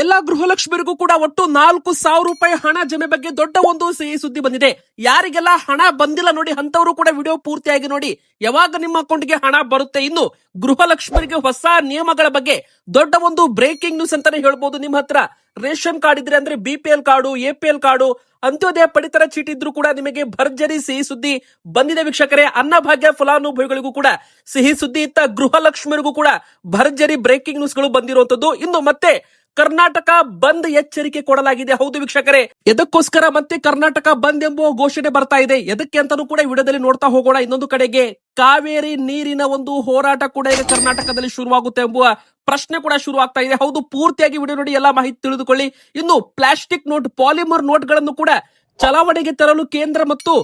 ಎಲ್ಲಾ ಗೃಹಲಕ್ಷ್ಮಿಯರಿಗೂ ಕೂಡ ಒಟ್ಟು 4,000 ರೂಪಾಯಿ ಹಣ ಜಮೆ ಬಗ್ಗೆ ದೊಡ್ಡ ಒಂದು ಸಿಹಿ ಸುದ್ದಿ ಬಂದಿದೆ. ಯಾರಿಗೆಲ್ಲ ಹಣ ಬಂದಿಲ್ಲ ನೋಡಿ ಅಂತವರು ಕೂಡ ವಿಡಿಯೋ ಪೂರ್ತಿಯಾಗಿ ನೋಡಿ, ಯಾವಾಗ ನಿಮ್ಮ ಅಕೌಂಟ್ಗೆ ಹಣ ಬರುತ್ತೆ. ಇನ್ನು ಗೃಹಲಕ್ಷ್ಮಿಯರಿಗೆ ಹೊಸ ನಿಯಮಗಳ ಬಗ್ಗೆ ದೊಡ್ಡ ಒಂದು ಬ್ರೇಕಿಂಗ್ ನ್ಯೂಸ್ ಅಂತಾನೆ ಹೇಳ್ಬೋದು. ನಿಮ್ಮ ಹತ್ರ ರೇಷನ್ ಕಾರ್ಡ್ ಇದ್ರೆ ಅಂದ್ರೆ BPL card, APL card, Antyodaya ಪಡಿತರ ಚೀಟಿ ಇದ್ರೂ ಕೂಡ ನಿಮಗೆ ಭರ್ಜರಿ ಸಿಹಿ ಸುದ್ದಿ ಬಂದಿದೆ ವೀಕ್ಷಕರೇ. ಅನ್ನಭಾಗ್ಯ ಫಲಾನುಭವಿಗಳಿಗೂ ಕೂಡ ಸಿಹಿ ಸುದ್ದಿ ಇತ್ತ, ಗೃಹಲಕ್ಷ್ಮಿಯರಿಗೂ ಕೂಡ ಭರ್ಜರಿ ಬ್ರೇಕಿಂಗ್ ನ್ಯೂಸ್ ಗಳು ಬಂದಿರುವಂತದ್ದು. ಇನ್ನು ಮತ್ತೆ ಕರ್ನಾಟಕ ಬಂದ್ ಎಚ್ಚರಿಕೆ ಕೊಡಲಾಗಿದೆ. ಹೌದು ವೀಕ್ಷಕರೇ, ಎದಕ್ಕೋಸ್ಕರ ಮತ್ತೆ ಕರ್ನಾಟಕ ಬಂದ್ ಎಂಬುವ ಘೋಷಣೆ ಬರ್ತಾ ಇದೆ, ಎದಕ್ಕೆ ಅಂತಾನೂ ಕೂಡ ವಿಡಿಯೋದಲ್ಲಿ ನೋಡ್ತಾ ಹೋಗೋಣ. ಇನ್ನೊಂದು ಕಡೆಗೆ ಕಾವೇರಿ ನೀರಿನ ಒಂದು ಹೋರಾಟ ಕೂಡ ಈಗ ಕರ್ನಾಟಕದಲ್ಲಿ ಶುರುವಾಗುತ್ತೆ ಎಂಬುವ ಪ್ರಶ್ನೆ ಕೂಡ ಶುರು ಆಗ್ತಾ ಇದೆ. ಹೌದು, ಪೂರ್ತಿಯಾಗಿ ವಿಡಿಯೋ ನೋಡಿ ಎಲ್ಲಾ ಮಾಹಿತಿ ತಿಳಿದುಕೊಳ್ಳಿ. ಇನ್ನು ಪ್ಲಾಸ್ಟಿಕ್ ನೋಟ್, ಪಾಲಿಮರ್ ನೋಟ್ ಗಳನ್ನು ಕೂಡ ಚಲಾವಣೆಗೆ ತರಲು ಕೇಂದ್ರ ಮತ್ತು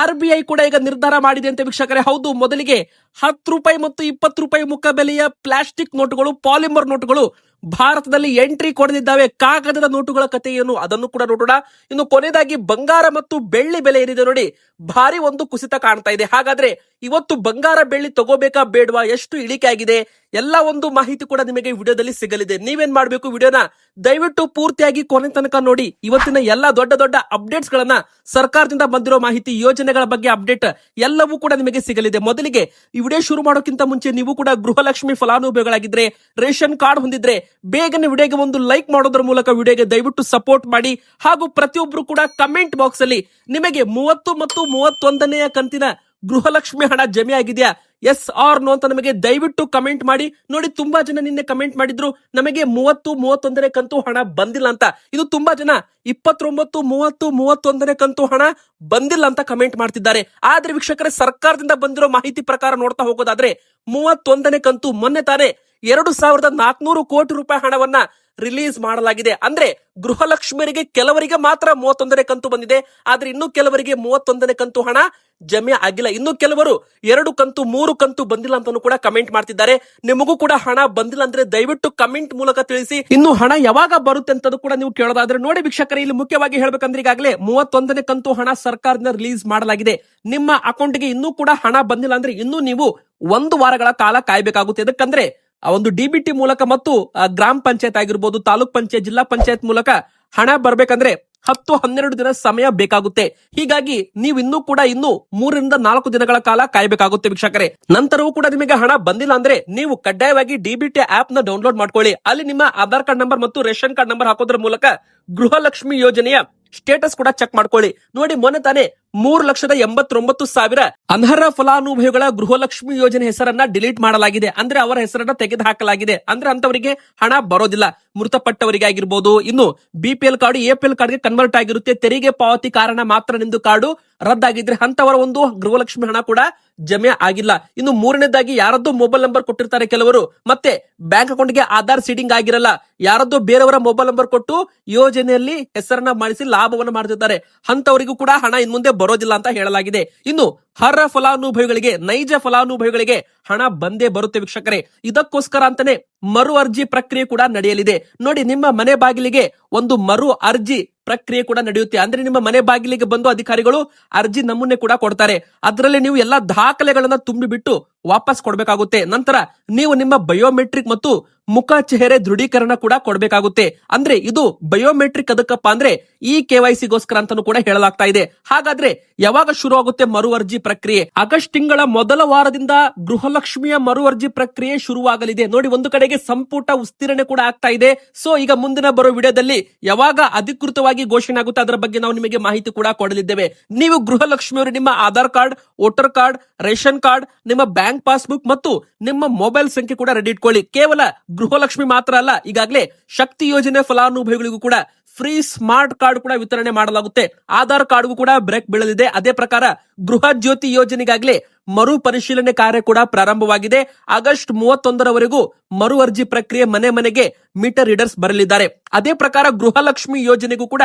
RBI ಕೂಡ ಈಗ ನಿರ್ಧಾರ ಮಾಡಿದೆ ಅಂತ ವೀಕ್ಷಕರೇ. ಹೌದು, ಮೊದಲಿಗೆ 10 ರೂಪಾಯಿ ಮತ್ತು 20 ರೂಪಾಯಿ ಮುಖಬೆಲೆಯ ಪ್ಲಾಸ್ಟಿಕ್ ನೋಟುಗಳು, ಪಾಲಿಮರ್ ನೋಟುಗಳು ಭಾರತದಲ್ಲಿ ಎಂಟ್ರಿ ಕೊಡದಿದ್ದಾವೆ. ಕಾಗದದ ನೋಟುಗಳ ಕಥೆ ಏನು ಅದನ್ನು ಕೂಡ ನೋಡೋಣ. ಇನ್ನು ಕೊನೆಯದಾಗಿ ಬಂಗಾರ ಮತ್ತು ಬೆಳ್ಳಿ ಬೆಲೆ ಏನಿದೆ ನೋಡಿ, ಭಾರಿ ಒಂದು ಕುಸಿತ ಕಾಣ್ತಾ ಇದೆ. ಹಾಗಾದ್ರೆ ಇವತ್ತು ಬಂಗಾರ ಬೆಳ್ಳಿ ತಗೋಬೇಕಾ ಬೇಡವಾ, ಎಷ್ಟು ಇಳಿಕೆ ಆಗಿದೆ, ಎಲ್ಲ ಒಂದು ಮಾಹಿತಿ ಕೂಡ ನಿಮಗೆ ವಿಡಿಯೋದಲ್ಲಿ ಸಿಗಲಿದೆ. ನೀವೇನ್ ಮಾಡ್ಬೇಕು, ವಿಡಿಯೋನ ದಯವಿಟ್ಟು ಪೂರ್ತಿಯಾಗಿ ಕೊನೆ ತನಕ ನೋಡಿ. ಇವತ್ತಿನ ಎಲ್ಲಾ ದೊಡ್ಡ ದೊಡ್ಡ ಅಪ್ಡೇಟ್ಸ್ ಗಳನ್ನ, ಸರ್ಕಾರದಿಂದ ಬಂದಿರೋ ಮಾಹಿತಿ, ಯೋಜನೆಗಳ ಬಗ್ಗೆ ಅಪ್ಡೇಟ್ ಎಲ್ಲವೂ ಕೂಡ ನಿಮಗೆ ಸಿಗಲಿದೆ. ಮೊದಲಿಗೆ ಈ ವಿಡಿಯೋ ಶುರು ಮಾಡೋಕ್ಕಿಂತ ಮುಂಚೆ ನೀವು ಕೂಡ ಗೃಹಲಕ್ಷ್ಮಿ ಫಲಾನುಭವಿಗಳಾಗಿದ್ರೆ, ರೇಷನ್ ಕಾರ್ಡ್ ಹೊಂದಿದ್ರೆ ಬೇಗನೆ ವಿಡಿಯೋಗೆ ಒಂದು ಲೈಕ್ ಮಾಡೋದ್ರ ಮೂಲಕ ವಿಡಿಯೋಗೆ ದಯವಿಟ್ಟು ಸಪೋರ್ಟ್ ಮಾಡಿ. ಹಾಗೂ ಪ್ರತಿಯೊಬ್ರು ಕೂಡ ಕಮೆಂಟ್ ಬಾಕ್ಸ್ ಅಲ್ಲಿ ನಿಮಗೆ 30 ಮತ್ತು 31ನೇ ಕಂತಿನ ಗೃಹಲಕ್ಷ್ಮಿ ಹಣ ಜಮೆ ಆಗಿದೆಯಾ, ಎಸ್ ಆರ್ ನೋ ಅಂತ ನಮಗೆ ದಯವಿಟ್ಟು ಕಮೆಂಟ್ ಮಾಡಿ. ನೋಡಿ, ತುಂಬಾ ಜನ ನಿನ್ನೆ ಕಮೆಂಟ್ ಮಾಡಿದ್ರು ನಮಗೆ 30, 31ನೇ ಕಂತು ಹಣ ಬಂದಿಲ್ಲ ಅಂತ. ಇದು ತುಂಬಾ ಜನ 29, 30, 31ನೇ ಕಂತು ಹಣ ಬಂದಿಲ್ಲ ಅಂತ ಕಮೆಂಟ್ ಮಾಡ್ತಿದ್ದಾರೆ. ಆದ್ರೆ ವೀಕ್ಷಕರೇ, ಸರ್ಕಾರದಿಂದ ಬಂದಿರೋ ಮಾಹಿತಿ ಪ್ರಕಾರ ನೋಡ್ತಾ ಹೋಗೋದಾದ್ರೆ 31ನೇ ಕಂತು ಮೊನ್ನೆ ತಾನೇ 2,400 ಕೋಟಿ ರೂಪಾಯಿ ಹಣವನ್ನ ರಿಲೀಸ್ ಮಾಡಲಾಗಿದೆ. ಅಂದ್ರೆ ಗೃಹಲಕ್ಷ್ಮಿಯರಿಗೆ ಕೆಲವರಿಗೆ ಮಾತ್ರ 31ನೇ ಕಂತು ಬಂದಿದೆ, ಆದ್ರೆ ಇನ್ನು ಕೆಲವರಿಗೆ 31ನೇ ಕಂತು ಹಣ ಜಮೆ ಆಗಿಲ್ಲ. ಇನ್ನು ಕೆಲವರು 2 ಕಂತು 3 ಕಂತು ಬಂದಿಲ್ಲ ಅಂತಾನು ಕೂಡ ಕಮೆಂಟ್ ಮಾಡ್ತಿದ್ದಾರೆ. ನಿಮಗೂ ಕೂಡ ಹಣ ಬಂದಿಲ್ಲ ಅಂದ್ರೆ ದಯವಿಟ್ಟು ಕಮೆಂಟ್ ಮೂಲಕ ತಿಳಿಸಿ. ಇನ್ನು ಹಣ ಯಾವಾಗ ಬರುತ್ತೆ ಅಂತ ಕೂಡ ನೀವು ಕೇಳೋದಾದ್ರೆ ನೋಡಿ ವೀಕ್ಷಕರೇ, ಇಲ್ಲಿ ಮುಖ್ಯವಾಗಿ ಹೇಳ್ಬೇಕಂದ್ರೆ ಈಗಾಗಲೇ 31ನೇ ಕಂತು ಹಣ ಸರ್ಕಾರದಿಂದ ರಿಲೀಸ್ ಮಾಡಲಾಗಿದೆ. ನಿಮ್ಮ ಅಕೌಂಟ್ಗೆ ಇನ್ನೂ ಕೂಡ ಹಣ ಬಂದಿಲ್ಲ ಅಂದ್ರೆ ಇನ್ನೂ ನೀವು 1 ವಾರಗಳ ಕಾಲ ಕಾಯಬೇಕಾಗುತ್ತೆ. ಯಾಕಂದ್ರೆ ಆ ಒಂದು DBT ಮೂಲಕ ಮತ್ತು ಗ್ರಾಮ ಪಂಚಾಯತ್ ಆಗಿರ್ಬೋದು, ತಾಲೂಕ್ ಪಂಚಾಯತ್, ಜಿಲ್ಲಾ ಪಂಚಾಯತ್ ಮೂಲಕ ಹಣ ಬರ್ಬೇಕಂದ್ರೆ 10-12 ದಿನ ಸಮಯ ಬೇಕಾಗುತ್ತೆ. ಹೀಗಾಗಿ ನೀವು ಇನ್ನೂ 3ರಿಂದ 4 ದಿನಗಳ ಕಾಲ ಕಾಯಬೇಕಾಗುತ್ತೆ ವೀಕ್ಷಕರೇ. ನಂತರವೂ ಕೂಡ ನಿಮಗೆ ಹಣ ಬಂದಿಲ್ಲ ಅಂದ್ರೆ ನೀವು ಕಡ್ಡಾಯವಾಗಿ DBT ಆಪ್ ನ ಡೌನ್ಲೋಡ್ ಮಾಡ್ಕೊಳ್ಳಿ. ಅಲ್ಲಿ ನಿಮ್ಮ ಆಧಾರ್ ಕಾರ್ಡ್ ನಂಬರ್ ಮತ್ತು ರೇಷನ್ ಕಾರ್ಡ್ ನಂಬರ್ ಹಾಕೋದ್ರ ಮೂಲಕ ಗೃಹಲಕ್ಷ್ಮಿ ಯೋಜನೆಯ ಸ್ಟೇಟಸ್ ಕೂಡ ಚೆಕ್ ಮಾಡ್ಕೊಳ್ಳಿ. ನೋಡಿ, ಮೊನ್ನೆ ತಾನೇ 3,89,000 ಅನರ್ಹ ಫಲಾನುಭವಿಗಳ ಗೃಹಲಕ್ಷ್ಮಿ ಯೋಜನೆ ಹೆಸರನ್ನ ಡಿಲೀಟ್ ಮಾಡಲಾಗಿದೆ. ಅಂದ್ರೆ ಅವರ ಹೆಸರನ್ನ ತೆಗೆದು ಹಾಕಲಾಗಿದೆ. ಅಂದ್ರೆ ಅಂತವರಿಗೆ ಹಣ ಬರೋದಿಲ್ಲ. ಮೃತಪಟ್ಟವರಿಗೆ ಆಗಿರ್ಬೋದು, ಇನ್ನು BPL ಕಾರ್ಡ್, APL ಕಾರ್ಡ್ಗೆ ಕನ್ವರ್ಟ್ ಆಗಿರುತ್ತೆ. ತೆರಿಗೆ ಪಾವತಿ ಕಾರಣ ಮಾತ್ರ ನಿಂದು ಕಾರ್ಡು ರದ್ದಾಗಿದ್ರೆ ಅಂತವರ ಒಂದು ಗೃಹಲಕ್ಷ್ಮಿ ಹಣ ಕೂಡ ಜಮೆ ಆಗಿಲ್ಲ. ಇನ್ನು 3ನೇದಾಗಿ ಯಾರದ್ದು ಮೊಬೈಲ್ ನಂಬರ್ ಕೊಟ್ಟಿರ್ತಾರೆ ಕೆಲವರು, ಮತ್ತೆ ಬ್ಯಾಂಕ್ ಅಕೌಂಟ್ಗೆ ಆಧಾರ್ ಸೀಡಿಂಗ್ ಆಗಿರಲ್ಲ, ಯಾರದ್ದು ಬೇರೆಯವರ ಮೊಬೈಲ್ ನಂಬರ್ ಕೊಟ್ಟು ಯೋಜನೆಯಲ್ಲಿ ಹೆಸರನ್ನ ಮಾಡಿಸಿ ಲಾಭವನ್ನು ಮಾಡ್ತಿರ್ತಾರೆ, ಅಂತವರಿಗೂ ಕೂಡ ಹಣ ಇನ್ ಮುಂದೆ ಬರೋದಿಲ್ಲ ಅಂತ ಹೇಳಲಾಗಿದೆ. ಇನ್ನು ಅರ್ಹ ಫಲಾನುಭವಿಗಳಿಗೆ, ನೈಜ ಫಲಾನುಭವಿಗಳಿಗೆ ಹಣ ಬಂದೇ ಬರುತ್ತೆ ವೀಕ್ಷಕರೇ. ಇದಕ್ಕೋಸ್ಕರ ಅಂತಾನೆ ಮರು ಅರ್ಜಿ ಪ್ರಕ್ರಿಯೆ ಕೂಡ ನಡೆಯಲಿದೆ. ನೋಡಿ, ನಿಮ್ಮ ಮನೆ ಬಾಗಿಲಿಗೆ ಒಂದು ಮರು ಅರ್ಜಿ ಪ್ರಕ್ರಿಯೆ ಕೂಡ ನಡೆಯುತ್ತೆ. ಅಂದ್ರೆ ನಿಮ್ಮ ಮನೆ ಬಾಗಿಲಿಗೆ ಬಂದು ಅಧಿಕಾರಿಗಳು ಅರ್ಜಿ ನಮೂನೆ ಕೂಡ ಕೊಡ್ತಾರೆ. ಅದರಲ್ಲಿ ನೀವು ಎಲ್ಲಾ ದಾಖಲೆಗಳನ್ನ ತುಂಬಿಬಿಟ್ಟು ವಾಪಸ್ ಕೊಡ್ಬೇಕಾಗುತ್ತೆ. ನಂತರ ನೀವು ನಿಮ್ಮ ಬಯೋಮೆಟ್ರಿಕ್ ಮತ್ತು ಮುಖ ಚೆಹರೆ ದೃಢೀಕರಣ ಕೂಡ ಕೊಡ್ಬೇಕಾಗುತ್ತೆ. ಅಂದ್ರೆ ಇದು ಬಯೋಮೆಟ್ರಿಕ್ ಅದಕ್ಕಪ್ಪ ಅಂದ್ರೆ ಈ KYC ಗೋಸ್ಕರ ಅಂತಾನು ಕೂಡ ಹೇಳಲಾಗ್ತಾ ಇದೆ. ಹಾಗಾದ್ರೆ ಯಾವಾಗ ಶುರು ಆಗುತ್ತೆ ಮರು ಅರ್ಜಿ ಪ್ರಕ್ರಿಯೆ? ಆಗಸ್ಟ್ ತಿಂಗಳ ಮೊದಲ ವಾರದಿಂದ ಗೃಹಲಕ್ಷ್ಮಿಯ ಮರು ಅರ್ಜಿ ಪ್ರಕ್ರಿಯೆ ಶುರುವಾಗಲಿದೆ. ನೋಡಿ, ಒಂದು ಕಡೆಗೆ ಸಂಪುಟ ವಿಸ್ತರಣೆ ಕೂಡ ಆಗ್ತಾ ಇದೆ. ಸೊ ಈಗ ಮುಂದಿನ ಬರೋ ವಿಡಿಯೋದಲ್ಲಿ ಯಾವಾಗ ಅಧಿಕೃತವಾಗಿ ಘೋಷಣೆ ಆಗುತ್ತೆ ಅದರ ಬಗ್ಗೆ ನಾವು ನಿಮಗೆ ಮಾಹಿತಿ ಕೂಡ ಕೊಡಲಿದ್ದೇವೆ. ನೀವು ಗೃಹಲಕ್ಷ್ಮಿಯವರು ನಿಮ್ಮ Aadhaar card, voter card, ration card, ನಿಮ್ಮ ಬ್ಯಾಂಕ್ ಪಾಸ್ಬುಕ್ ಮತ್ತು ನಿಮ್ಮ ಮೊಬೈಲ್ ಸಂಖ್ಯೆ ಕೂಡ ರೆಡಿ ಇಟ್ಕೊಳ್ಳಿ. ಕೇವಲ ಗೃಹಲಕ್ಷ್ಮಿ ಮಾತ್ರ ಅಲ್ಲ, ಈಗಾಗಲೇ ಶಕ್ತಿ ಯೋಜನೆ ಫಲಾನುಭವಿಗಳಿಗೂ ಕೂಡ ಫ್ರೀ ಸ್ಮಾರ್ಟ್ ಕಾರ್ಡ್ ಕೂಡ ವಿತರಣೆ ಮಾಡಲಾಗುತ್ತೆ. ಆಧಾರ್ ಕಾರ್ಡ್ಗೂ ಕೂಡ ಬ್ರೇಕ್ ಬೀಳಲಿದೆ. ಅದೇ ಪ್ರಕಾರ ಗೃಹ ಜ್ಯೋತಿ ಯೋಜನೆಗಾಗಲೇ ಮರು ಪರಿಶೀಲನೆ ಕಾರ್ಯ ಕೂಡ ಪ್ರಾರಂಭವಾಗಿದೆ. ಆಗಸ್ಟ್ 31ರವರೆಗೂ ಮರು ಅರ್ಜಿ ಪ್ರಕ್ರಿಯೆ ಮನೆ ಮನೆಗೆ ಮೀಟರ್ ರೀಡರ್ಸ್ ಬರಲಿದ್ದಾರೆ. ಅದೇ ಪ್ರಕಾರ ಗೃಹಲಕ್ಷ್ಮಿ ಯೋಜನೆಗೂ ಕೂಡ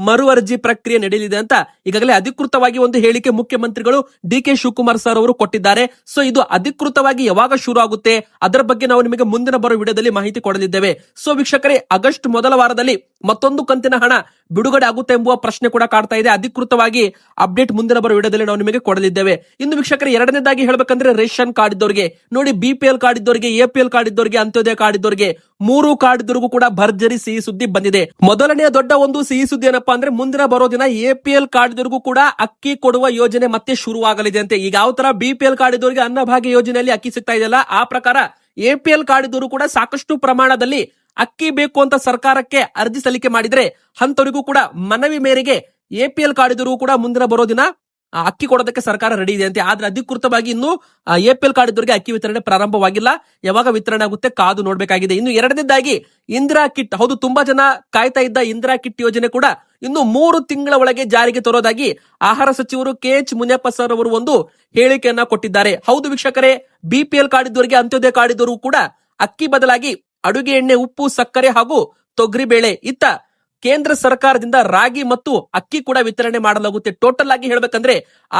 ಮರು ಅರ್ಜಿ ಪ್ರಕ್ರಿಯೆ ನಡೆಯಲಿದೆ ಅಂತ ಈಗಾಗಲೇ ಅಧಿಕೃತವಾಗಿ ಒಂದು ಹೇಳಿಕೆ ಮುಖ್ಯಮಂತ್ರಿಗಳು DK ಶಿವಕುಮಾರ್ ಸರ್ ಅವರು ಕೊಟ್ಟಿದ್ದಾರೆ. ಸೊ ಇದು ಅಧಿಕೃತವಾಗಿ ಯಾವಾಗ ಶುರು ಆಗುತ್ತೆ ಅದರ ಬಗ್ಗೆ ನಾವು ನಿಮಗೆ ಮುಂದಿನ ಬರೋ ವಿಡಿಯೋದಲ್ಲಿ ಮಾಹಿತಿ ಕೊಡಲಿದ್ದೇವೆ. ಸೊ ವೀಕ್ಷಕರೇ, ಆಗಸ್ಟ್ ಮೊದಲ ವಾರದಲ್ಲಿ ಮತ್ತೊಂದು ಕಂತಿನ ಕಂತಿನ ಹಣ ಬಿಡುಗಡೆ ಆಗುತ್ತೆ ಎಂಬುವ ಪ್ರಶ್ನೆ ಕೂಡ ಕಾಡ್ತಾ ಇದೆ. ಅಧಿಕೃತವಾಗಿ ಅಪ್ಡೇಟ್ ಮುಂದಿನ ಬರುವ ವಿಡಿಯೋದಲ್ಲಿ ನಾವು ನಿಮಗೆ ಕೊಡಲಿದ್ದೇವೆ. ಇನ್ನು ವೀಕ್ಷಕರೇ, ಎರಡನೇದಾಗಿ ಹೇಳ್ಬೇಕಂದ್ರೆ ರೇಷನ್ ಕಾರ್ಡ್ ಇದ್ದವರಿಗೆ ನೋಡಿ, BPL ಕಾರ್ಡ್ ಇದ್ದವರಿಗೆ, APL ಕಾರ್ಡ್ ಇದ್ದವರಿಗೆ, ಅಂತ್ಯೋದಯ ಕಾರ್ಡ್ ಇದ್ದವರಿಗೆ, 3 ಕಾರ್ಡ್ ಇದ್ದವರಿಗೂ ಕೂಡ ಭರ್ಜರಿ ಸಿಹಿ ಸುದ್ದಿ ಬಂದಿದೆ. ಮೊದಲನೆಯ ದೊಡ್ಡ ಒಂದು ಸಿಹಿ ಸುದ್ದಿ ಏನಪ್ಪಾ ಅಂದ್ರೆ, ಮುಂದಿನ ಬರೋ ದಿನ APL ಕಾರ್ಡ್ ಇದ್ದವರಿಗೂ ಕೂಡ ಅಕ್ಕಿ ಕೊಡುವ ಯೋಜನೆ ಮತ್ತೆ ಶುರುವಾಗಲಿದೆ ಅಂತೆ. ಈಗ ಯಾವ ತರ BPL ಕಾರ್ಡ್ ಇದ್ದವರಿಗೆ ಅನ್ನಭಾಗ್ಯ ಯೋಜನೆಯಲ್ಲಿ ಅಕ್ಕಿ ಸಿಗ್ತಾ ಇದೆಯಲ್ಲ, ಆ ಪ್ರಕಾರ APL ಕಾರ್ಡ್ ಇದ್ದವರು ಕೂಡ ಸಾಕಷ್ಟು ಪ್ರಮಾಣದಲ್ಲಿ ಅಕ್ಕಿ ಬೇಕು ಅಂತ ಸರ್ಕಾರಕ್ಕೆ ಅರ್ಜಿ ಸಲ್ಲಿಕೆ ಮಾಡಿದ್ರೆ ಅಂತವರಿಗೂ ಕೂಡ ಮನವಿ ಮೇರೆಗೆ APL ಕಾರ್ಡ್ ಇದ್ದವರು ಕೂಡ ಮುಂದಿನ ಬರೋ ದಿನ ಅಕ್ಕಿ ಕೊಡೋದಕ್ಕೆ ಸರ್ಕಾರ ರೆಡಿ ಇದೆ ಅಂತೆ. ಆದ್ರೆ ಅಧಿಕೃತವಾಗಿ ಇನ್ನು APL ಕಾರ್ಡ್ ಇದ್ದವರಿಗೆ ಅಕ್ಕಿ ವಿತರಣೆ ಪ್ರಾರಂಭವಾಗಿಲ್ಲ. ಯಾವಾಗ ವಿತರಣೆ ಆಗುತ್ತೆ ಕಾದು ನೋಡ್ಬೇಕಾಗಿದೆ. ಇನ್ನು ಎರಡನೇದಾಗಿ ಇಂದಿರಾ ಕಿಟ್, ಹೌದು, ತುಂಬಾ ಜನ ಕಾಯ್ತಾ ಇದ್ದ ಇಂದಿರಾ ಕಿಟ್ ಯೋಜನೆ ಕೂಡ ಇನ್ನು 3 ತಿಂಗಳ ಒಳಗೆ ಜಾರಿಗೆ ತರೋದಾಗಿ ಆಹಾರ ಸಚಿವರು KH ಮುನಿಯಪ್ಪ ಸರ್ ಅವರು ಒಂದು ಹೇಳಿಕೆಯನ್ನ ಕೊಟ್ಟಿದ್ದಾರೆ. ಹೌದು ವೀಕ್ಷಕರೇ, BPL ಕಾರ್ಡ್ ಇದ್ದವರಿಗೆ, ಅಂತ್ಯೋದಯ ಕಾರ್ಡ್ ಇದ್ದವರು ಕೂಡ ಅಕ್ಕಿ ಬದಲಾಗಿ ಅಡುಗೆ ಎಣ್ಣೆ, ಉಪ್ಪು, ಸಕ್ಕರೆ ಹಾಗೂ ತೊಗರಿ ಬೇಳೆ, ಇತ್ತ ಕೇಂದ್ರ ಸರ್ಕಾರದಿಂದ ರಾಗಿ ಮತ್ತು ಅಕ್ಕಿ ಕೂಡ ವಿತರಣೆ ಮಾಡಲಾಗುತ್ತೆ. ಟೋಟಲ್ ಆಗಿ ಹೇಳ್ಬೇಕಂದ್ರೆ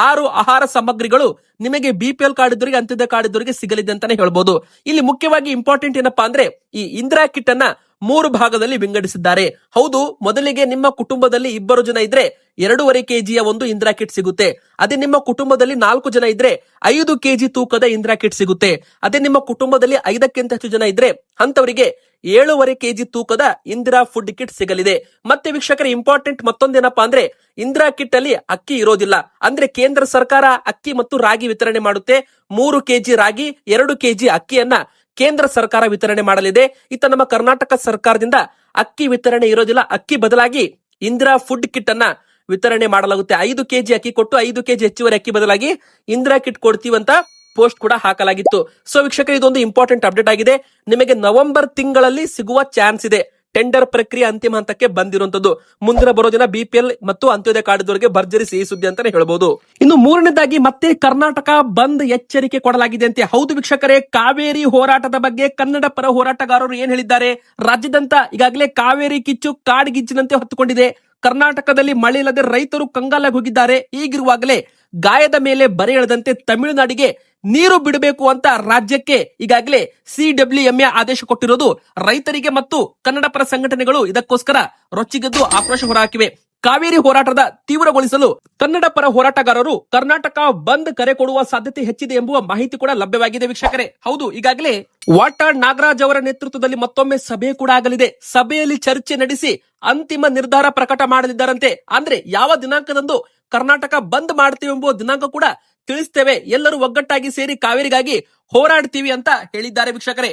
6 ಆಹಾರ ಸಾಮಗ್ರಿಗಳು ನಿಮಗೆ BPL ಕಾರ್ಡ್ ಇದ್ದವರಿಗೆ, ಅಂತ್ಯೋದಯ ಕಾರ್ಡ್ ಇದ್ದವರಿಗೆ ಸಿಗಲಿದೆ ಅಂತಾನೆ ಹೇಳ್ಬೋದು. ಇಲ್ಲಿ ಮುಖ್ಯವಾಗಿ ಇಂಪಾರ್ಟೆಂಟ್ ಏನಪ್ಪಾ ಅಂದ್ರೆ, ಈ ಇಂದಿರಾ ಕಿಟ್ ಅನ್ನ 3 ಭಾಗದಲ್ಲಿ ವಿಂಗಡಿಸಿದ್ದಾರೆ. ಹೌದು, ಮೊದಲಿಗೆ ನಿಮ್ಮ ಕುಟುಂಬದಲ್ಲಿ 2 ಜನ ಇದ್ರೆ 2.5 kg ಒಂದು ಇಂದಿರಾ ಕಿಟ್ ಸಿಗುತ್ತೆ. ಅದೇ ನಿಮ್ಮ ಕುಟುಂಬದಲ್ಲಿ 4 ಜನ ಇದ್ರೆ 5 kg ತೂಕದ ಇಂದಿರಾ ಕಿಟ್ ಸಿಗುತ್ತೆ. ಅದೇ ನಿಮ್ಮ ಕುಟುಂಬದಲ್ಲಿ 5ಕ್ಕಿಂತ ಹೆಚ್ಚು ಜನ ಇದ್ರೆ ಅಂತವರಿಗೆ 7.5 kg ತೂಕದ ಇಂದಿರಾ ಫುಡ್ ಕಿಟ್ ಸಿಗಲಿದೆ. ಮತ್ತೆ ವೀಕ್ಷಕರ, ಇಂಪಾರ್ಟೆಂಟ್ ಮತ್ತೊಂದೇನಪ್ಪಾ ಅಂದ್ರೆ, ಇಂದಿರಾ ಕಿಟ್ ಅಲ್ಲಿ ಅಕ್ಕಿ ಇರೋದಿಲ್ಲ. ಅಂದ್ರೆ ಕೇಂದ್ರ ಸರ್ಕಾರ ಅಕ್ಕಿ ಮತ್ತು ರಾಗಿ ವಿತರಣೆ ಮಾಡುತ್ತೆ. 3 kg ರಾಗಿ, 2 kg ಅಕ್ಕಿಯನ್ನ ಕೇಂದ್ರ ಸರ್ಕಾರ ವಿತರಣೆ ಮಾಡಲಿದೆ. ಇತ್ತ ನಮ್ಮ ಕರ್ನಾಟಕ ಸರ್ಕಾರದಿಂದ ಅಕ್ಕಿ ವಿತರಣೆ ಇರೋದಿಲ್ಲ. ಅಕ್ಕಿ ಬದಲಾಗಿ ಇಂದಿರಾ ಫುಡ್ ಕಿಟ್ ಅನ್ನ ವಿತರಣೆ ಮಾಡಲಾಗುತ್ತೆ. 5 kg ಅಕ್ಕಿ ಕೊಟ್ಟು 5 kg ಹೆಚ್ಚುವರಿ ಅಕ್ಕಿ ಬದಲಾಗಿ ಇಂದಿರಾ ಕಿಟ್ ಕೊಡ್ತೀವಿ ಅಂತ ಪೋಸ್ಟ್ ಕೂಡ ಹಾಕಲಾಗಿತ್ತು. ಸೊ ವೀಕ್ಷಕರು, ಇದೊಂದು ಇಂಪಾರ್ಟೆಂಟ್ ಅಪ್ಡೇಟ್ ಆಗಿದೆ. ನಿಮಗೆ ನವೆಂಬರ್ ತಿಂಗಳಲ್ಲಿ ಸಿಗುವ ಚಾನ್ಸ್ ಇದೆ. ಟೆಂಡರ್ ಪ್ರಕ್ರಿಯೆ ಅಂತಿಮ ಹಂತಕ್ಕೆ ಬಂದಿರುವಂತದ್ದು. ಮುಂದಿನ ಬರೋ ದಿನ BPL ಮತ್ತು ಅಂತ್ಯೋದಯ ಕಾರ್ಡ್ ಇದ್ದವರಿಗೆ ಭರ್ಜರಿ ಸಿಹಿ ಸುದ್ದಿ ಅಂತಾನೆ ಹೇಳ್ಬಹುದು. ಇನ್ನು ಮೂರನೇದಾಗಿ ಮತ್ತೆ ಕರ್ನಾಟಕ ಬಂದ್ ಎಚ್ಚರಿಕೆ ಕೊಡಲಾಗಿದೆ ಅಂತೆ. ಹೌದು ವೀಕ್ಷಕರೇ, ಕಾವೇರಿ ಹೋರಾಟದ ಬಗ್ಗೆ ಕನ್ನಡ ಪರ ಹೋರಾಟಗಾರರು ಏನ್ ಹೇಳಿದ್ದಾರೆ? ರಾಜ್ಯದಂತ ಈಗಾಗಲೇ ಕಾವೇರಿ ಕಿಚ್ಚು ಕಾಡ್ಗಿಚ್ಚಿನಂತೆ ಹೊತ್ತುಕೊಂಡಿದೆ. ಕರ್ನಾಟಕದಲ್ಲಿ ಮಳೆ ಇಲ್ಲದೆ ರೈತರು ಕಂಗಾಲಾಗಿ ಹೋಗಿದ್ದಾರೆ. ಈಗಿರುವಾಗಲೇ ಗಾಯದ ಮೇಲೆ ಬರೆ ಎಳೆದಂತೆ ತಮಿಳುನಾಡಿಗೆ ನೀರು ಬಿಡಬೇಕು ಅಂತ ರಾಜ್ಯಕ್ಕೆ ಈಗಾಗಲೇ CWMA ಆದೇಶ ಕೊಟ್ಟಿರೋದು ರೈತರಿಗೆ ಮತ್ತು ಕನ್ನಡ ಪರ ಸಂಘಟನೆಗಳು ಇದಕ್ಕೋಸ್ಕರ ರೊಚ್ಚಿಗೆದ್ದು ಆಕ್ರೋಶ ಹೊರಹಾಕಿವೆ. ಕಾವೇರಿ ಹೋರಾಟದ ತೀವ್ರಗೊಳಿಸಲು ಕನ್ನಡ ಪರ ಹೋರಾಟಗಾರರು ಕರ್ನಾಟಕ ಬಂದ್ ಕರೆ ಕೊಡುವ ಸಾಧ್ಯತೆ ಹೆಚ್ಚಿದೆ ಎಂಬುವ ಮಾಹಿತಿ ಕೂಡ ಲಭ್ಯವಾಗಿದೆ ವೀಕ್ಷಕರೇ. ಹೌದು, ಈಗಾಗಲೇ ವಾಟಾಳ್ ನಾಗರಾಜ್ ಅವರ ನೇತೃತ್ವದಲ್ಲಿ ಮತ್ತೊಮ್ಮೆ ಸಭೆ ಕೂಡ ಆಗಲಿದೆ. ಸಭೆಯಲ್ಲಿ ಚರ್ಚೆ ನಡೆಸಿ ಅಂತಿಮ ನಿರ್ಧಾರ ಪ್ರಕಟ ಮಾಡಲಿದ್ದಾರಂತೆ. ಅಂದ್ರೆ ಯಾವ ದಿನಾಂಕದಂದು ಕರ್ನಾಟಕ ಬಂದ್ ಮಾಡ್ತೀವಿ ಎಂಬುವ ದಿನಾಂಕ ಕೂಡ ತಿಳಿಸ್ತೇವೆ. ಎಲ್ಲರೂ ಒಗ್ಗಟ್ಟಾಗಿ ಸೇರಿ ಕಾವೇರಿಗಾಗಿ ಹೋರಾಡ್ತೀವಿ ಅಂತ ಹೇಳಿದ್ದಾರೆ ವೀಕ್ಷಕರೇ.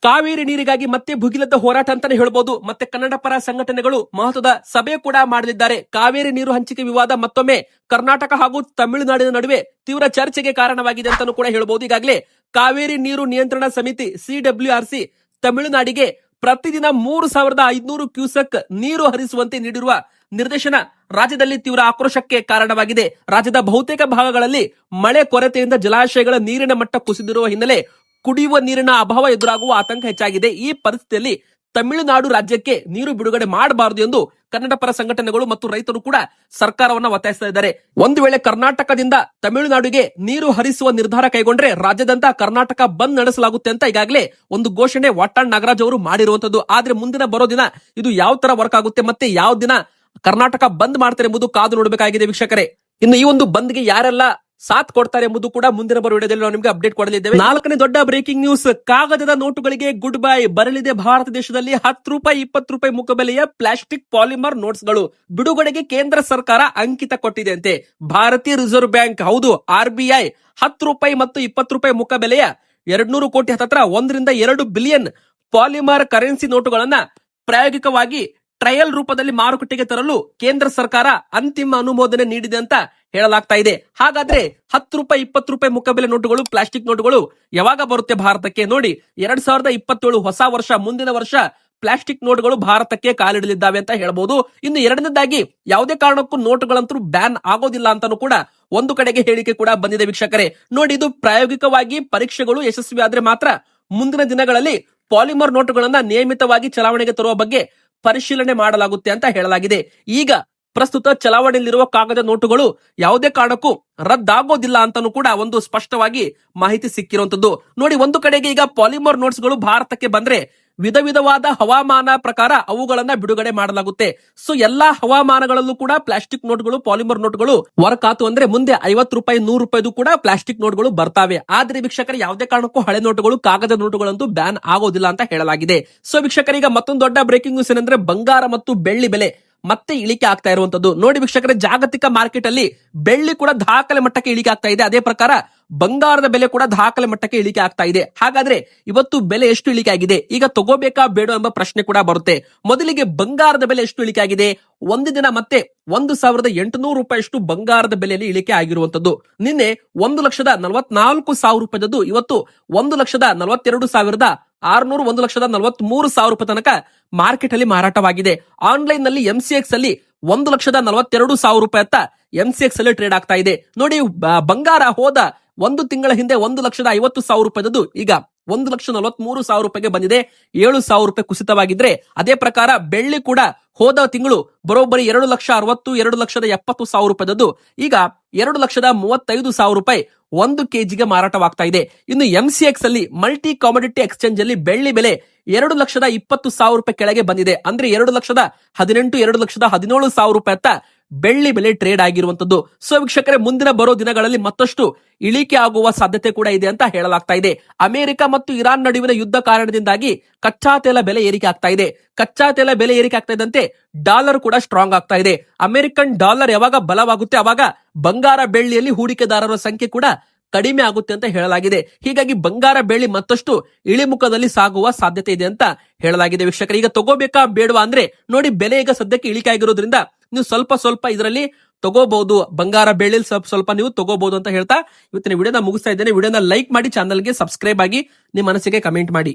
ಕಾವೇರಿ ನೀರಿಗಾಗಿ ಮತ್ತೆ ಭುಗಿಲದ ಹೋರಾಟ ಅಂತಾನೆ ಹೇಳ್ಬೋದು. ಮತ್ತೆ ಕನ್ನಡ ಪರ ಸಂಘಟನೆಗಳು ಮಹತ್ವದ ಸಭೆ ಕೂಡ ಮಾಡಲಿದ್ದಾರೆ. ಕಾವೇರಿ ನೀರು ಹಂಚಿಕೆ ವಿವಾದ ಮತ್ತೊಮ್ಮೆ ಕರ್ನಾಟಕ ಹಾಗೂ ತಮಿಳುನಾಡಿನ ನಡುವೆ ತೀವ್ರ ಚರ್ಚೆಗೆ ಕಾರಣವಾಗಿದೆ ಅಂತಾನೂ ಕೂಡ ಹೇಳ್ಬೋದು. ಈಗಾಗಲೇ ಕಾವೇರಿ ನೀರು ನಿಯಂತ್ರಣ ಸಮಿತಿ CWRC ತಮಿಳುನಾಡಿಗೆ ಪ್ರತಿದಿನ 3500 ಕ್ಯೂಸೆಕ್ ನೀರು ಹರಿಸುವಂತೆ ನೀಡಿರುವ ನಿರ್ದೇಶನ ರಾಜ್ಯದಲ್ಲಿ ತೀವ್ರ ಆಕ್ರೋಶಕ್ಕೆ ಕಾರಣವಾಗಿದೆ. ರಾಜ್ಯದ ಬಹುತೇಕ ಭಾಗಗಳಲ್ಲಿ ಮಳೆ ಕೊರತೆಯಿಂದ ಜಲಾಶಯಗಳ ನೀರಿನ ಮಟ್ಟ ಕುಸಿದಿರುವ ಹಿನ್ನೆಲೆ ಕುಡಿಯುವ ನೀರಿನ ಅಭಾವ ಎದುರಾಗುವ ಆತಂಕ ಹೆಚ್ಚಾಗಿದೆ. ಈ ಪರಿಸ್ಥಿತಿಯಲ್ಲಿ ತಮಿಳುನಾಡು ರಾಜ್ಯಕ್ಕೆ ನೀರು ಬಿಡುಗಡೆ ಮಾಡಬಾರದು ಎಂದು ಕನ್ನಡ ಪರ ಸಂಘಟನೆಗಳು ಮತ್ತು ರೈತರು ಕೂಡ ಸರ್ಕಾರವನ್ನ ಒತ್ತಾಯಿಸ್ತಾ ಇದ್ದಾರೆ. ಒಂದು ವೇಳೆ ಕರ್ನಾಟಕದಿಂದ ತಮಿಳುನಾಡಿಗೆ ನೀರು ಹರಿಸುವ ನಿರ್ಧಾರ ಕೈಗೊಂಡ್ರೆ ರಾಜ್ಯದಂತ ಕರ್ನಾಟಕ ಬಂದ್ ನಡೆಸಲಾಗುತ್ತೆ ಅಂತ ಈಗಾಗಲೇ ಒಂದು ಘೋಷಣೆ ವಾಟಾಳ್ ನಾಗರಾಜ್ ಅವರು ಮಾಡಿರುವಂತದ್ದು. ಆದ್ರೆ ಮುಂದಿನ ಬರೋ ದಿನ ಇದು ಯಾವ ತರ ವರ್ಕ್ ಆಗುತ್ತೆ, ಮತ್ತೆ ಯಾವ ದಿನ ಕರ್ನಾಟಕ ಬಂದ್ ಮಾಡ್ತಾರೆ ಎಂಬುದು ಕಾದು ನೋಡಬೇಕಾಗಿದೆ ವೀಕ್ಷಕರೇ. ಇನ್ನು ಈ ಒಂದು ಬಂದ್ಗೆ ಯಾರೆಲ್ಲ ಸಾಥ್ ಕೊಡ್ತಾರೆ ಎಂಬುದು ಕೂಡ ಮುಂದಿನ ಬರುವ ವಿಡಿಯೋದಲ್ಲಿ ನಾವು ನಿಮಗೆ ಅಪ್ಡೇಟ್ ಕೊಡಲಿದ್ದೇವೆ. 4ನೇ ದೊಡ್ಡ ಬ್ರೇಕಿಂಗ್ ನ್ಯೂಸ್, ಕಾಗದದ ನೋಟುಗಳಿಗೆ ಗುಡ್ ಬೈ. ಬರಲಿದೆ ಭಾರತ ದೇಶದಲ್ಲಿ 10 ರೂಪಾಯಿ 20 ರೂಪಾಯಿ ಮುಖಬೆಲೆಯ ಪ್ಲಾಸ್ಟಿಕ್ ಪಾಲಿಮರ್ ನೋಟ್ಸ್ ಗಳು ಬಿಡುಗಡೆಗೆ ಕೇಂದ್ರ ಸರ್ಕಾರ ಅಂಕಿತ ಕೊಟ್ಟಿದೆ ಅಂತೆ. ಭಾರತೀಯ ರಿಸರ್ವ್ ಬ್ಯಾಂಕ್, ಹೌದು RBI 10 ರೂಪಾಯಿ ಮತ್ತು 20 ರೂಪಾಯಿ ಮುಖಬೆಲೆಯ 200 ಕೋಟಿ ಹತ್ತಿರ 1 ರಿಂದ 2 ಬಿಲಿಯನ್ ಪಾಲಿಮರ್ ಕರೆನ್ಸಿ ನೋಟುಗಳನ್ನ ಪ್ರಾಯೋಗಿಕವಾಗಿ ಟ್ರಯಲ್ ರೂಪದಲ್ಲಿ ಮಾರುಕಟ್ಟೆಗೆ ತರಲು ಕೇಂದ್ರ ಸರ್ಕಾರ ಅಂತಿಮ ಅನುಮೋದನೆ ನೀಡಿದೆ ಅಂತ ಹೇಳಲಾಗ್ತಾ ಇದೆ. ಹಾಗಾದ್ರೆ 10 ರೂಪಾಯಿ 20 ರೂಪಾಯಿ ಮುಖಬೆಲೆ ನೋಟುಗಳು, ಪ್ಲಾಸ್ಟಿಕ್ ನೋಟುಗಳು ಯಾವಾಗ ಬರುತ್ತೆ ಭಾರತಕ್ಕೆ? ನೋಡಿ, 2027 ಹೊಸ ವರ್ಷ, ಮುಂದಿನ ವರ್ಷ ಪ್ಲಾಸ್ಟಿಕ್ ನೋಟುಗಳು ಭಾರತಕ್ಕೆ ಕಾಲಿಡಲಿದ್ದಾವೆ ಅಂತ ಹೇಳ್ಬಹುದು. ಇನ್ನು ಎರಡನೇದಾಗಿ ಯಾವುದೇ ಕಾರಣಕ್ಕೂ ನೋಟುಗಳಂತೂ ಬ್ಯಾನ್ ಆಗೋದಿಲ್ಲ ಅಂತಾನೂ ಕೂಡ ಒಂದು ಕಡೆಗೆ ಹೇಳಿಕೆ ಕೂಡ ಬಂದಿದೆ ವೀಕ್ಷಕರೇ. ನೋಡಿ, ಇದು ಪ್ರಾಯೋಗಿಕವಾಗಿ ಪರೀಕ್ಷೆಗಳು ಯಶಸ್ವಿ ಆದ್ರೆ ಮಾತ್ರ ಮುಂದಿನ ದಿನಗಳಲ್ಲಿ ಪಾಲಿಮರ್ ನೋಟುಗಳನ್ನ ನಿಯಮಿತವಾಗಿ ಚಲಾವಣೆಗೆ ತರುವ ಬಗ್ಗೆ ಪರಿಶೀಲನೆ ಮಾಡಲಾಗುತ್ತೆ ಅಂತ ಹೇಳಲಾಗಿದೆ. ಈಗ ಪ್ರಸ್ತುತ ಚಲಾವಣೆಯಲ್ಲಿರುವ ಕಾಗದ ನೋಟುಗಳು ಯಾವುದೇ ಕಾರಣಕ್ಕೂ ರದ್ದಾಗೋದಿಲ್ಲ ಅಂತಾನೂ ಕೂಡ ಒಂದು ಸ್ಪಷ್ಟವಾಗಿ ಮಾಹಿತಿ ಸಿಕ್ಕಿರುವಂತದ್ದು. ನೋಡಿ, ಒಂದು ಕಡೆಗೆ ಈಗ ಪಾಲಿಮರ್ ನೋಟ್ಸ್ ಗಳು ಭಾರತಕ್ಕೆ ಬಂದ್ರೆ ವಿಧ ವಿಧವಾದ ಹವಾಮಾನ ಪ್ರಕಾರ ಅವುಗಳನ್ನ ಬಿಡುಗಡೆ ಮಾಡಲಾಗುತ್ತೆ. ಸೊ ಎಲ್ಲಾ ಹವಾಮಾನಗಳಲ್ಲೂ ಕೂಡ ಪ್ಲಾಸ್ಟಿಕ್ ನೋಟ್ಗಳು, ಪಾಲಿಮರ್ ನೋಟ್ಗಳು ವರ್ಕ್ ಆತು ಅಂದ್ರೆ ಮುಂದೆ 50 ರೂಪಾಯಿ 100 ರೂಪಾಯಿದು ಕೂಡ ಪ್ಲಾಸ್ಟಿಕ್ ನೋಟ್ಗಳು ಬರ್ತಾವೆ. ಆದ್ರೆ ವೀಕ್ಷಕರು, ಯಾವುದೇ ಕಾರಣಕ್ಕೂ ಹಳೆ ನೋಟುಗಳು, ಕಾಗದ ನೋಟುಗಳಂತೂ ಬ್ಯಾನ್ ಆಗೋದಿಲ್ಲ ಅಂತ ಹೇಳಲಾಗಿದೆ. ಸೊ ವೀಕ್ಷಕರೀಗ ಮತ್ತೊಂದು ದೊಡ್ಡ ಬ್ರೇಕಿಂಗ್ ನ್ಯೂಸ್ ಏನಂದ್ರೆ ಬಂಗಾರ ಮತ್ತು ಬೆಳ್ಳಿ ಬೆಲೆ ಮತ್ತೆ ಇಳಿಕೆ ಆಗ್ತಾ ಇರುವಂತದ್ದು. ನೋಡಿ ವೀಕ್ಷಕರೇ, ಜಾಗತಿಕ ಮಾರ್ಕೆಟ್ ಅಲ್ಲಿ ಬೆಳ್ಳಿ ಕೂಡ ದಾಖಲೆ ಮಟ್ಟಕ್ಕೆ ಇಳಿಕೆ ಆಗ್ತಾ ಇದೆ. ಅದೇ ಪ್ರಕಾರ ಬಂಗಾರದ ಬೆಲೆ ಕೂಡ ದಾಖಲೆ ಮಟ್ಟಕ್ಕೆ ಇಳಿಕೆ ಆಗ್ತಾ ಇದೆ. ಹಾಗಾದ್ರೆ ಇವತ್ತು ಬೆಲೆ ಎಷ್ಟು ಇಳಿಕೆ ಆಗಿದೆ, ಈಗ ತಗೋಬೇಕಾ ಬೇಡ ಎಂಬ ಪ್ರಶ್ನೆ ಕೂಡ ಬರುತ್ತೆ. ಮೊದಲಿಗೆ ಬಂಗಾರದ ಬೆಲೆ ಎಷ್ಟು ಇಳಿಕೆ ಆಗಿದೆ, ಒಂದು ದಿನ ಮತ್ತೆ 1,800 ರೂಪಾಯಿಯಷ್ಟು ಬಂಗಾರದ ಬೆಲೆಯಲ್ಲಿ ಇಳಿಕೆ ಆಗಿರುವಂತದ್ದು. ನಿನ್ನೆ 1,44,000 ರೂಪಾಯಿದ್ದು ಇವತ್ತು 1,42,600, 1,43,000 ರೂಪಾಯಿ ತನಕ ಮಾರ್ಕೆಟ್ ಅಲ್ಲಿ ಮಾರಾಟವಾಗಿದೆ. ಆನ್ಲೈನ್ ನಲ್ಲಿ MCX ಅಲ್ಲಿ 1,42,000 ರೂಪಾಯಿ ಅತ್ತ MCX ಅಲ್ಲಿ ಟ್ರೇಡ್ ಆಗ್ತಾ ಇದೆ. ನೋಡಿ, ಬಂಗಾರ ಹೋದ ಒಂದು ತಿಂಗಳ ಹಿಂದೆ 1,50,000 ರೂಪಾಯಿದ್ದು ಈಗ 1,43,000 ರೂಪಾಯಿಗೆ ಬಂದಿದೆ. 7,000 ರೂಪಾಯಿ ಕುಸಿತವಾಗಿದ್ರೆ, ಅದೇ ಪ್ರಕಾರ ಬೆಳ್ಳಿ ಕೂಡ ಹೋದ ತಿಂಗಳು ಬರೋಬ್ಬರಿ 2,60,000, 2,70,000 ರೂಪಾಯಿದ್ದು ಈಗ 2,35,000 ರೂಪಾಯಿ 1 kgಗೆ ಮಾರಾಟವಾಗ್ತಾ ಇದೆ. ಇನ್ನು MCX ಅಲ್ಲಿ ಮಲ್ಟಿ ಕಾಮೊಡಿಟಿ ಎಕ್ಸ್ಚೇಂಜ್ ಅಲ್ಲಿ ಬೆಳ್ಳಿ ಬೆಲೆ 2,20,000 ರೂಪಾಯಿ ಕೆಳಗೆ ಬಂದಿದೆ. ಅಂದ್ರೆ 2,18,000, 2,17,000 ರೂಪಾಯಿ ಅತ್ತ ಬೆಳ್ಳಿ ಬೆಲೆ ಟ್ರೇಡ್ ಆಗಿರುವಂತದ್ದು. ಸೊ ವೀಕ್ಷಕರೇ, ಮುಂದಿನ ಬರೋ ದಿನಗಳಲ್ಲಿ ಮತ್ತಷ್ಟು ಇಳಿಕೆ ಆಗುವ ಸಾಧ್ಯತೆ ಕೂಡ ಇದೆ ಅಂತ ಹೇಳಲಾಗ್ತಾ ಇದೆ. ಅಮೆರಿಕ ಮತ್ತು ಇರಾನ್ ನಡುವಿನ ಯುದ್ಧ ಕಾರಣದಿಂದಾಗಿ ಕಚ್ಚಾ ತೈಲ ಬೆಲೆ ಏರಿಕೆ ಆಗ್ತಾ ಇದೆ. ಕಚ್ಚಾ ತೈಲ ಬೆಲೆ ಏರಿಕೆ ಆಗ್ತಾ ಇದ್ದಂತೆ ಡಾಲರ್ ಕೂಡ ಸ್ಟ್ರಾಂಗ್ ಆಗ್ತಾ ಇದೆ. ಅಮೆರಿಕನ್ ಡಾಲರ್ ಯಾವಾಗ ಬಲವಾಗುತ್ತೆ ಅವಾಗ ಬಂಗಾರ ಬೆಳ್ಳಿಯಲ್ಲಿ ಹೂಡಿಕೆದಾರರ ಸಂಖ್ಯೆ ಕೂಡ ಕಡಿಮೆ ಆಗುತ್ತೆ ಅಂತ ಹೇಳಲಾಗಿದೆ. ಹೀಗಾಗಿ ಬಂಗಾರ ಬೆಳ್ಳಿ ಮತ್ತಷ್ಟು ಇಳಿಮುಖದಲ್ಲಿ ಸಾಗುವ ಸಾಧ್ಯತೆ ಇದೆ ಅಂತ ಹೇಳಲಾಗಿದೆ. ವೀಕ್ಷಕರು, ಈಗ ತಗೋಬೇಕಾ ಬೇಡವಾ ಅಂದ್ರೆ ನೋಡಿ, ಬೆಲೆ ಈಗ ಸದ್ಯಕ್ಕೆ ಇಳಿಕೆ ಆಗಿರೋದ್ರಿಂದ ನೀವು ಸ್ವಲ್ಪ ಇದರಲ್ಲಿ ತಗೋಬಹುದು. ಬಂಗಾರ ಬೆಳ್ಳಿ ಸ್ವಲ್ಪ ನೀವು ತಗೋಬಹುದು ಅಂತ ಹೇಳ್ತಾ ಇವತ್ತಿನ ವಿಡಿಯೋನ ಮುಗಿಸ್ತಾ ಇದ್ದೇನೆ. ವಿಡಿಯೋನ ಲೈಕ್ ಮಾಡಿ, ಚಾನಲ್ಗೆ ಸಬ್ಸ್ಕ್ರೈಬ್ ಆಗಿ, ನಿಮ್ಮ ಮನಸ್ಸಿಗೆ ಕಮೆಂಟ್ ಮಾಡಿ.